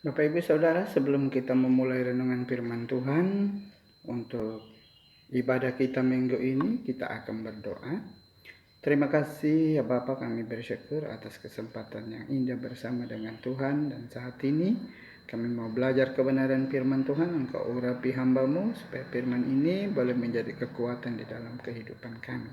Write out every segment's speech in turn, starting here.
Bapak Ibu Saudara, sebelum kita memulai renungan firman Tuhan untuk ibadah kita minggu ini, kita akan berdoa. Terima kasih ya Bapak, kami bersyukur atas kesempatan yang indah bersama dengan Tuhan. Dan saat ini kami mau belajar kebenaran firman Tuhan. Engkau urapi hamba-Mu supaya firman ini boleh menjadi kekuatan di dalam kehidupan kami.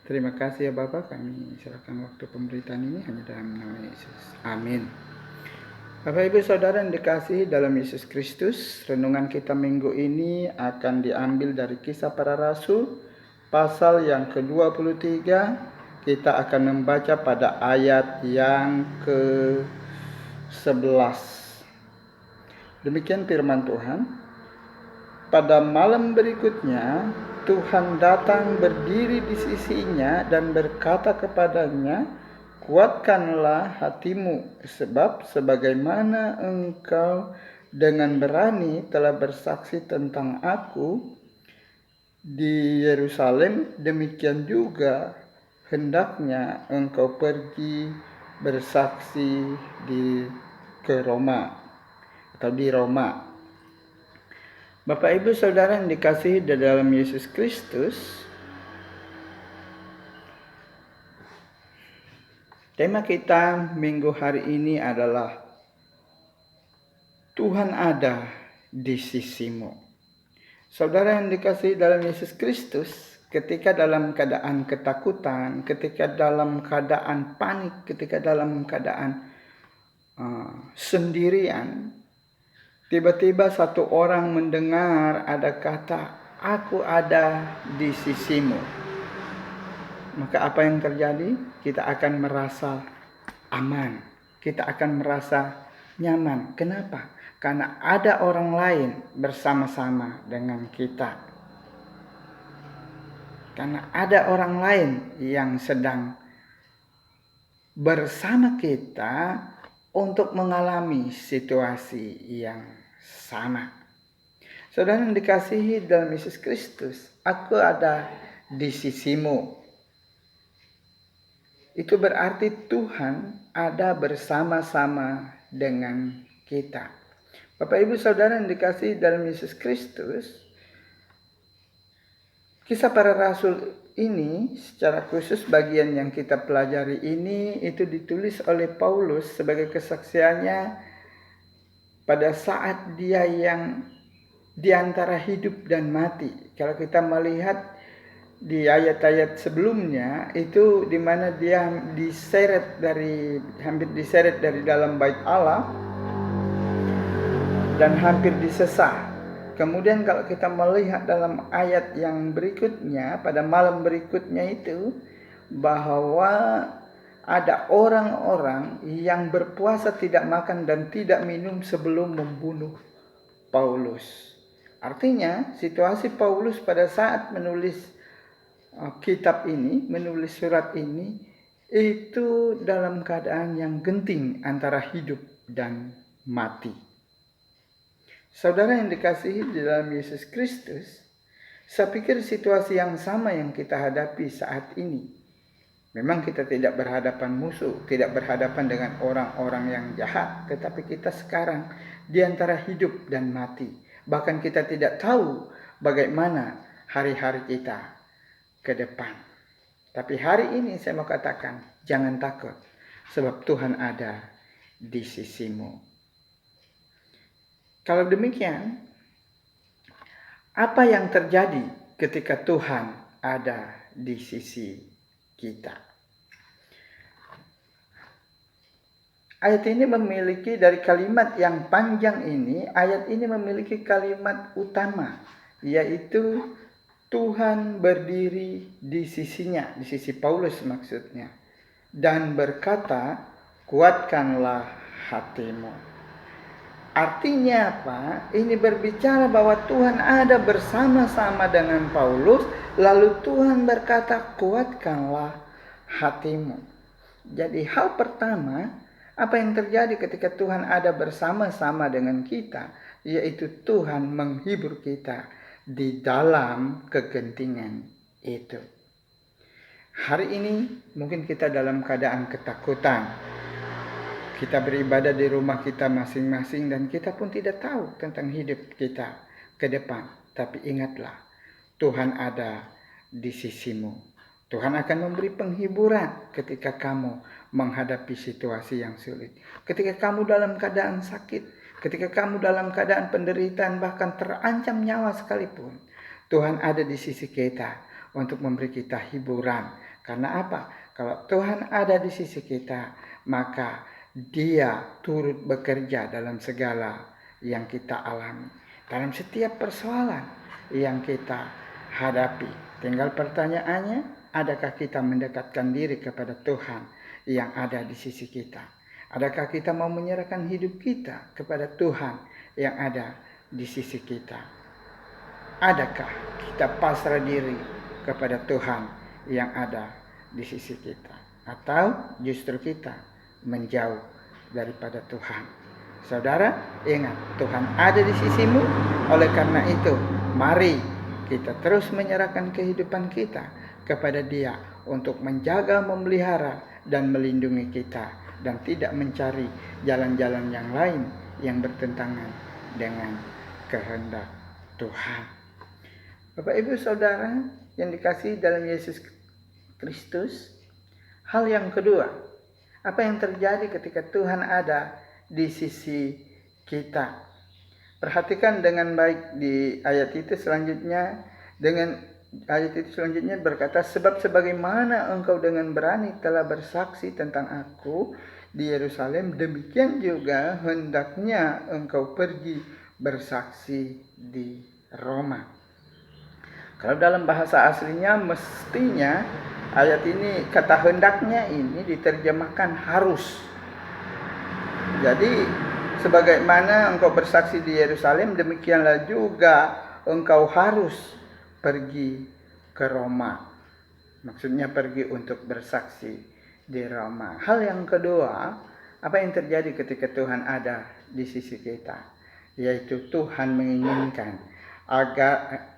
Terima kasih ya Bapak, kami serahkan waktu pemberitaan ini hanya dalam nama Yesus. Amin. Bapak Ibu Saudara yang dikasihi dalam Yesus Kristus, renungan kita minggu ini akan diambil dari Kisah Para Rasul, pasal yang ke-23. Kita akan membaca pada ayat yang ke-11. Demikian firman Tuhan. Pada malam berikutnya, Tuhan datang berdiri di sisinya dan berkata kepadanya, "Kuatkanlah hatimu, sebab sebagaimana engkau dengan berani telah bersaksi tentang Aku di Yerusalem, demikian juga hendaknya engkau pergi bersaksi ke Roma atau di Roma." Bapak Ibu Saudara yang dikasihi di dalam Yesus Kristus, tema kita minggu hari ini adalah Tuhan ada di sisimu. Saudara yang dikasihi dalam Yesus Kristus, ketika dalam keadaan ketakutan, ketika dalam keadaan panik, ketika dalam keadaan sendirian, tiba-tiba satu orang mendengar ada kata, "Aku ada di sisimu." Maka apa yang terjadi? Kita akan merasa aman. Kita akan merasa nyaman. Kenapa? Karena ada orang lain bersama-sama dengan kita. Karena ada orang lain yang sedang bersama kita untuk mengalami situasi yang sama. Saudara yang dikasihi dalam Yesus Kristus, aku ada di sisimu. Itu berarti Tuhan ada bersama-sama dengan kita. Bapak Ibu Saudara yang dikasihi dalam Yesus Kristus, Kisah Para Rasul ini secara khusus bagian yang kita pelajari ini itu ditulis oleh Paulus sebagai kesaksiannya pada saat dia yang di antara hidup dan mati. Kalau kita melihat di ayat-ayat sebelumnya itu di mana dia hampir diseret dari dalam bait Allah dan hampir disesah. Kemudian kalau kita melihat dalam ayat yang berikutnya, pada malam berikutnya itu, bahwa ada orang-orang yang berpuasa tidak makan dan tidak minum sebelum membunuh Paulus. Artinya situasi Paulus pada saat menulis kitab ini, menulis surat ini, itu dalam keadaan yang genting antara hidup dan mati. Saudara yang dikasihi di dalam Yesus Kristus, saya pikir situasi yang sama yang kita hadapi saat ini. Memang kita tidak berhadapan musuh, tidak berhadapan dengan orang-orang yang jahat, tetapi kita sekarang di antara hidup dan mati. Bahkan kita tidak tahu bagaimana hari-hari kita ke depan. Tapi hari ini saya mau katakan, jangan takut, sebab Tuhan ada di sisimu. Kalau demikian, apa yang terjadi ketika Tuhan ada di sisi kita? Ayat ini memiliki, dari kalimat yang panjang ini, ayat ini memiliki kalimat utama, yaitu Tuhan berdiri di sisinya, di sisi Paulus maksudnya, dan berkata, "Kuatkanlah hatimu." Artinya apa? Ini berbicara bahwa Tuhan ada bersama-sama dengan Paulus, lalu Tuhan berkata, "Kuatkanlah hatimu." Jadi hal pertama, apa yang terjadi ketika Tuhan ada bersama-sama dengan kita, yaitu Tuhan menghibur kita di dalam kegentingan itu. Hari ini mungkin kita dalam keadaan ketakutan. Kita beribadah di rumah kita masing-masing dan kita pun tidak tahu tentang hidup kita ke depan. Tapi ingatlah, Tuhan ada di sisimu. Tuhan akan memberi penghiburan ketika kamu menghadapi situasi yang sulit. Ketika kamu dalam keadaan sakit, ketika kamu dalam keadaan penderitaan, bahkan terancam nyawa sekalipun, Tuhan ada di sisi kita untuk memberi kita hiburan. Karena apa? Kalau Tuhan ada di sisi kita, maka Dia turut bekerja dalam segala yang kita alami, dalam setiap persoalan yang kita hadapi. Tinggal pertanyaannya, adakah kita mendekatkan diri kepada Tuhan yang ada di sisi kita? Adakah kita mau menyerahkan hidup kita kepada Tuhan yang ada di sisi kita? Adakah kita pasrah diri kepada Tuhan yang ada di sisi kita? Atau justru kita menjauh daripada Tuhan? Saudara, ingat, Tuhan ada di sisimu. Oleh karena itu, mari kita terus menyerahkan kehidupan kita kepada Dia untuk menjaga, memelihara, dan melindungi kita, dan tidak mencari jalan-jalan yang lain yang bertentangan dengan kehendak Tuhan. Bapak Ibu Saudara yang dikasihi dalam Yesus Kristus, hal yang kedua, apa yang terjadi ketika Tuhan ada di sisi kita? Perhatikan dengan baik di ayat itu selanjutnya. Dengan ayat itu selanjutnya berkata, sebab sebagaimana engkau dengan berani telah bersaksi tentang aku di Yerusalem, demikian juga hendaknya engkau pergi bersaksi di Roma. Kalau dalam bahasa aslinya mestinya ayat ini, kata hendaknya ini diterjemahkan harus. Jadi sebagaimana engkau bersaksi di Yerusalem, demikianlah juga engkau harus pergi ke Roma. Maksudnya pergi untuk bersaksi di Roma. Hal yang kedua, apa yang terjadi ketika Tuhan ada di sisi kita? Yaitu Tuhan menginginkan agar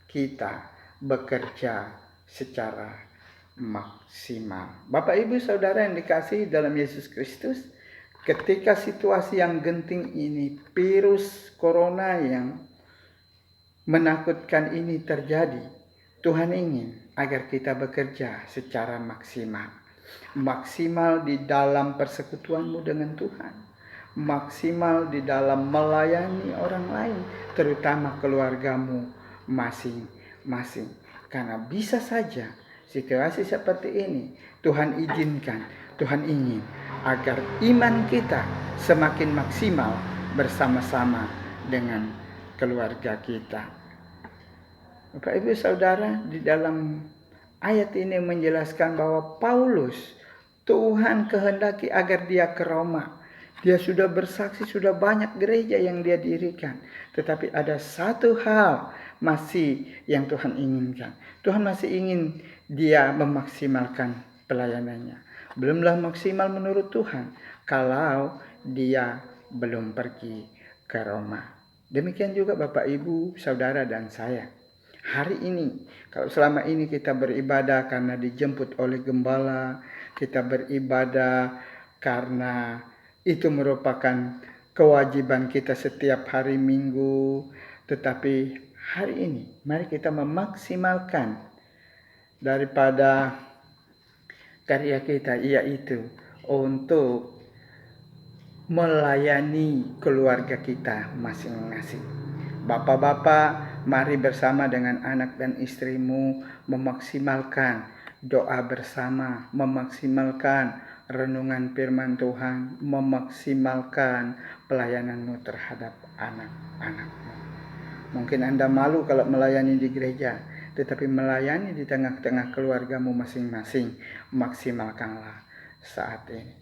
kita bekerja secara maksimal. Bapak Ibu Saudara yang dikasihi dalam Yesus Kristus, ketika situasi yang genting ini, virus corona yang menakutkan ini terjadi, Tuhan ingin agar kita bekerja secara maksimal. Maksimal di dalam persekutuanmu dengan Tuhan, maksimal di dalam melayani orang lain, terutama keluargamu masing-masing. Karena bisa saja situasi seperti ini Tuhan izinkan, Tuhan ingin agar iman kita semakin maksimal bersama-sama dengan keluarga kita. Bapak Ibu Saudara, di dalam ayat ini menjelaskan bahwa Paulus, Tuhan kehendaki agar dia ke Roma. Dia sudah bersaksi, sudah banyak gereja yang dia dirikan. Tetapi ada satu hal masih yang Tuhan inginkan. Tuhan masih ingin dia memaksimalkan pelayanannya. Belumlah maksimal menurut Tuhan kalau dia belum pergi ke Roma. Demikian juga Bapak Ibu, Saudara dan saya. Hari ini, kalau selama ini kita beribadah karena dijemput oleh gembala, kita beribadah karena itu merupakan kewajiban kita setiap hari Minggu. Tetapi hari ini, mari kita memaksimalkan daripada karya kita, yaitu untuk melayani keluarga kita masing-masing. Bapak-bapak, mari bersama dengan anak dan istrimu memaksimalkan doa bersama, memaksimalkan renungan firman Tuhan, memaksimalkan pelayananmu terhadap anak-anakmu. Mungkin Anda malu kalau melayani di gereja, tetapi melayani di tengah-tengah keluargamu masing-masing, maksimalkanlah saat ini.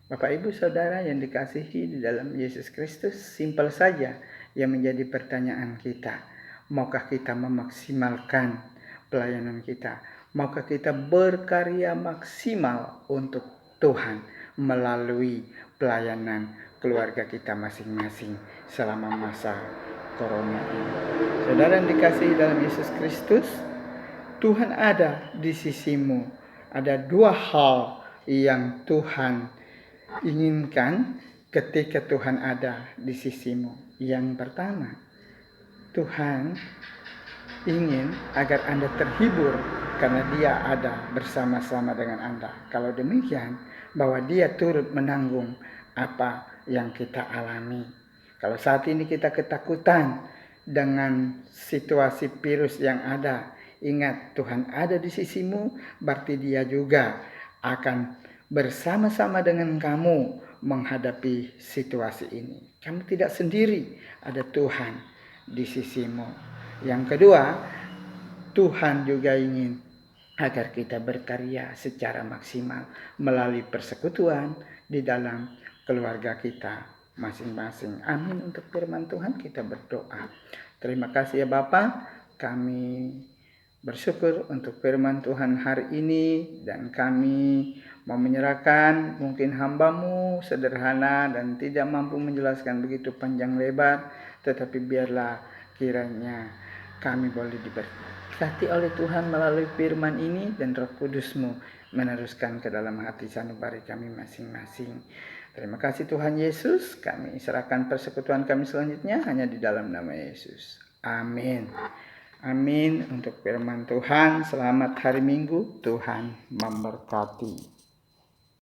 Bapak Ibu Saudara yang dikasihi di dalam Yesus Kristus, simpel saja yang menjadi pertanyaan kita. Maukah kita memaksimalkan pelayanan kita? Maukah kita berkarya maksimal untuk Tuhan melalui pelayanan keluarga kita masing-masing selama masa corona ini? Saudara yang dikasihi dalam Yesus Kristus, Tuhan ada di sisimu. Ada dua hal yang Tuhan inginkan ketika Tuhan ada di sisimu? Yang pertama, Tuhan ingin agar Anda terhibur karena Dia ada bersama-sama dengan Anda. Kalau demikian, bahwa Dia turut menanggung apa yang kita alami. Kalau saat ini kita ketakutan dengan situasi virus yang ada, ingat Tuhan ada di sisimu, berarti Dia juga akan bersama-sama dengan kamu menghadapi situasi ini. Kamu tidak sendiri, ada Tuhan di sisimu. Yang kedua, Tuhan juga ingin agar kita berkarya secara maksimal melalui persekutuan di dalam keluarga kita masing-masing. Amin. Untuk firman Tuhan kita berdoa. Terima kasih ya Bapa, kami bersyukur untuk firman Tuhan hari ini, dan kami mau menyerahkan mungkin hamba-Mu sederhana dan tidak mampu menjelaskan begitu panjang lebar, tetapi biarlah kiranya kami boleh diberkati oleh Tuhan melalui firman ini, dan Roh Kudus-Mu meneruskan ke dalam hati sanubari kami masing-masing. Terima kasih Tuhan Yesus, kami serahkan persekutuan kami selanjutnya hanya di dalam nama Yesus. Amin. Amin. Untuk firman Tuhan, selamat hari Minggu, Tuhan memberkati.